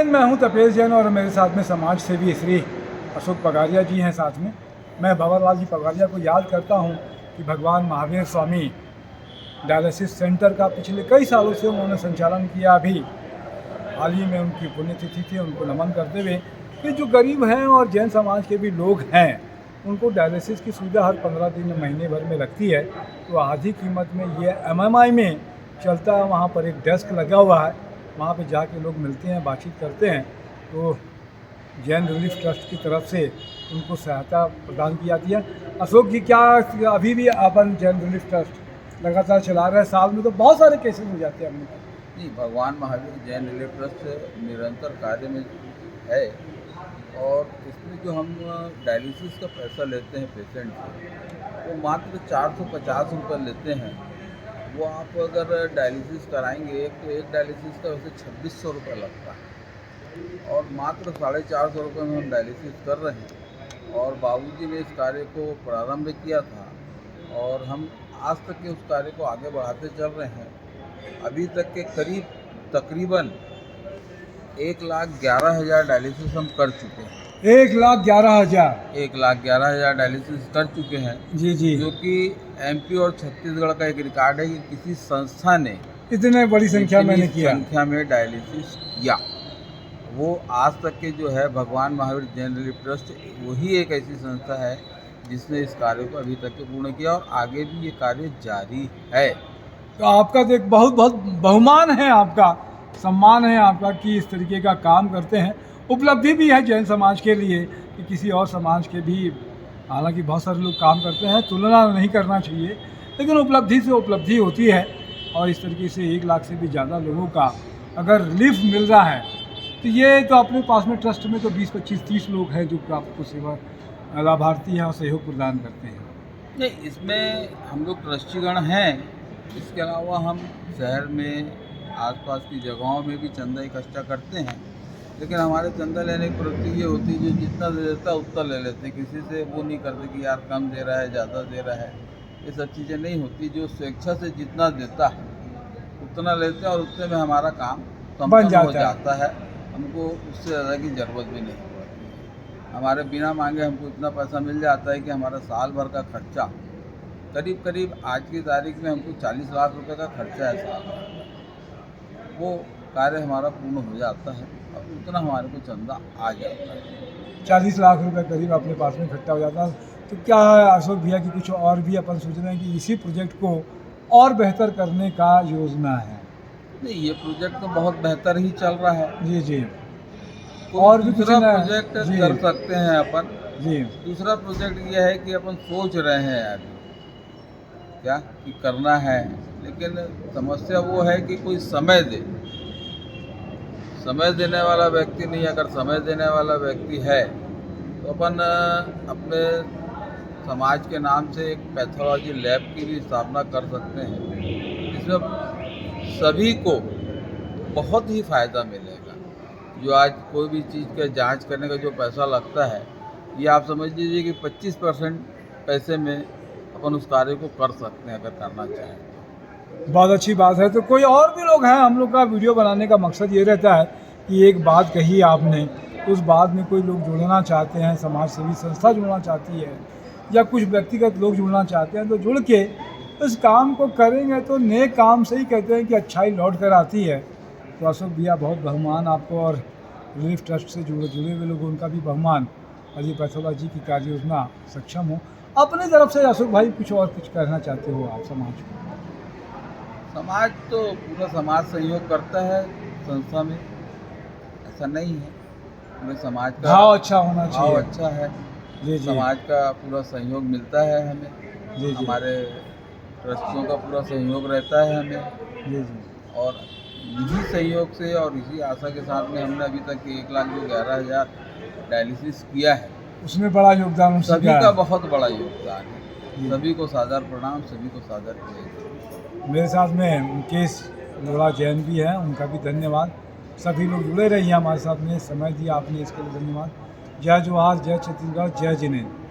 जैन, मैं हूं तपेश जैन और मेरे साथ में समाज सेवी श्री अशोक पगारिया जी हैं साथ में। मैं भंवरलाल जी पगारिया को याद करता हूं कि भगवान महावीर स्वामी डायलिसिस सेंटर का पिछले कई सालों से उन्होंने संचालन किया। अभी हाल ही में उनकी पुण्यतिथि थी, उनको नमन करते हुए कि जो गरीब हैं और जैन समाज के भी लोग हैं उनको डायलिसिस की सुविधा हर 15 दिन महीने भर में लगती है। तो आधी कीमत में ये MMI में चलता है। वहाँ पर एक डेस्क लगा हुआ है, वहाँ पे जाके लोग मिलते हैं, बातचीत करते हैं। तो जैन रिलीफ ट्रस्ट की तरफ से उनको सहायता प्रदान की जाती है। अशोक जी, क्या अभी भी अपन जैन रिलीफ ट्रस्ट लगातार चला रहे हैं? साल में तो बहुत सारे केसेस हो जाते हैं अपने पास। जी, भगवान महावीर जैन रिलीफ ट्रस्ट निरंतर कार्य में है और इसमें जो हम डायलिसिस का पैसा लेते हैं पेशेंट से, वो मात्र 450 रुपये लेते हैं। वो आप अगर डायलिसिस कराएंगे तो एक डायलिसिस का वैसे 2600 रुपये लगता है और मात्र 450 रुपये में हम डायलिसिस कर रहे हैं। और बाबूजी ने इस कार्य को प्रारंभ किया था और हम आज तक के उस कार्य को आगे बढ़ाते चल रहे हैं। अभी तक के तकरीबन 1,11,000 डायलिसिस हम कर चुके हैं। 1,11,000 1,11,000 डायलिसिस कर चुके हैं। जी जी, जो कि MP और छत्तीसगढ़ का एक रिकॉर्ड है कि किसी संस्था ने इतने बड़ी संख्या मैंने किया संख्या में डायलिसिस किया। वो आज तक के जो है भगवान महावीर जैन रिलीफ ट्रस्ट, वही एक ऐसी संस्था है जिसने इस कार्य को अभी तक के पूर्ण किया और आगे भी ये कार्य जारी है। तो आपका तो एक बहुत बहुत बहुमान है, आपका सम्मान है आपका कि इस तरीके का काम करते हैं। उपलब्धि भी है जैन समाज के लिए कि किसी और समाज के भी, हालांकि बहुत सारे लोग काम करते हैं, तुलना नहीं करना चाहिए, लेकिन उपलब्धि से उपलब्धि होती है। और इस तरीके से 1 लाख से भी ज़्यादा लोगों का अगर रिलीफ मिल रहा है तो ये तो अपने पास में ट्रस्ट में तो 20, 25, 30 लोग हैं जो आपको सेवा लाभार्थी हैं और सहयोग प्रदान करते हैं। नहीं, इसमें हम लोग ट्रस्टीगण हैं। इसके अलावा हम शहर में आसपास की जगहों में भी चंदा इकट्ठा करते हैं, लेकिन हमारे चंदा लेने की प्रवृत्ति ये होती है जो जितना दे देता है उतना ले लेते हैं। किसी से वो नहीं करते कि यार कम दे रहा है, ज़्यादा दे रहा है, ये सब चीज़ें नहीं होती। जो स्वेच्छा से जितना देता है उतना लेते हैं और उतने में हमारा काम संपन्न हो जाता है। हमको उससे ज़्यादा की ज़रूरत भी नहीं पड़ती है। हमारे बिना मांगे हमको इतना पैसा मिल जाता है कि हमारा साल भर का खर्चा करीब आज की तारीख में हमको 40 लाख रुपए का खर्चा है साल भर का। वो कार्य हमारा पूर्ण हो जाता है और उतना हमारे को चंदा आ जाता है। 40 लाख रुपए करीब अपने पास में इकट्ठा हो जाता है। तो क्या अशोक भैया की कुछ और भी अपन सोच रहे हैं कि इसी प्रोजेक्ट को और बेहतर करने का योजना है? नहीं, ये प्रोजेक्ट तो बहुत बेहतर ही चल रहा है। जी जी, और भी दूसरा प्रोजेक्ट कर सकते हैं अपन जी। दूसरा प्रोजेक्ट ये है कि अपन सोच रहे हैं अभी क्या कि करना है, लेकिन समस्या वो है कि कोई समय देने वाला व्यक्ति नहीं। अगर समय देने वाला व्यक्ति है तो अपन अपने समाज के नाम से एक पैथोलॉजी लैब की भी स्थापना कर सकते हैं, जिसमें सभी को बहुत ही फ़ायदा मिलेगा। जो आज कोई भी चीज़ का जांच करने का जो पैसा लगता है, ये आप समझ लीजिए कि 25% पैसे में अपन उस कार्य को कर सकते हैं अगर करना चाहें तो। बहुत अच्छी बात है। तो कोई और भी लोग हैं? हम लोग का वीडियो बनाने का मकसद ये रहता है कि एक बात कही आपने, उस बात में कोई लोग जुड़ना चाहते हैं, समाज सेवी संस्था जुड़ना चाहती है या कुछ व्यक्तिगत लोग जुड़ना चाहते हैं, तो जुड़ के इस काम को करेंगे तो नेक काम से ही कहते हैं कि अच्छाई लौट कर आती है। तो अशोक भैया बहुत बहुमान आपको, और रिलीफ ट्रस्ट से जुड़े हुए लोग उनका भी बहुमान, और ये पैथोलॉजी की कार्य योजना सक्षम हो। अपनी तरफ से अशोक भाई कुछ कहना चाहते हो आप समाज को? समाज तो पूरा समाज सहयोग करता है संस्था में, ऐसा नहीं है। हमें समाज का भाव अच्छा होना चाहिए। भाव अच्छा है जी जी, समाज का पूरा सहयोग मिलता है हमें। जी जी, हमारे ट्रस्टियों का पूरा सहयोग रहता है हमें। जी जी, और इसी सहयोग से और इसी आशा के साथ में हमने अभी तक 1,11,000 डायलिसिस किया है। उसमें बड़ा योगदान सभी का बहुत बड़ा योगदान है। सभी को सादर प्रणाम, सभी को सादर जय। मेरे साथ में मुकेश लोड़ा जैन भी हैं, उनका भी धन्यवाद। सभी लोग जुड़े रहिए हमारे साथ में, समय दिया आपने इसके लिए धन्यवाद। जय जोहार, जय छत्तीसगढ़, जय जिनेन्द्र।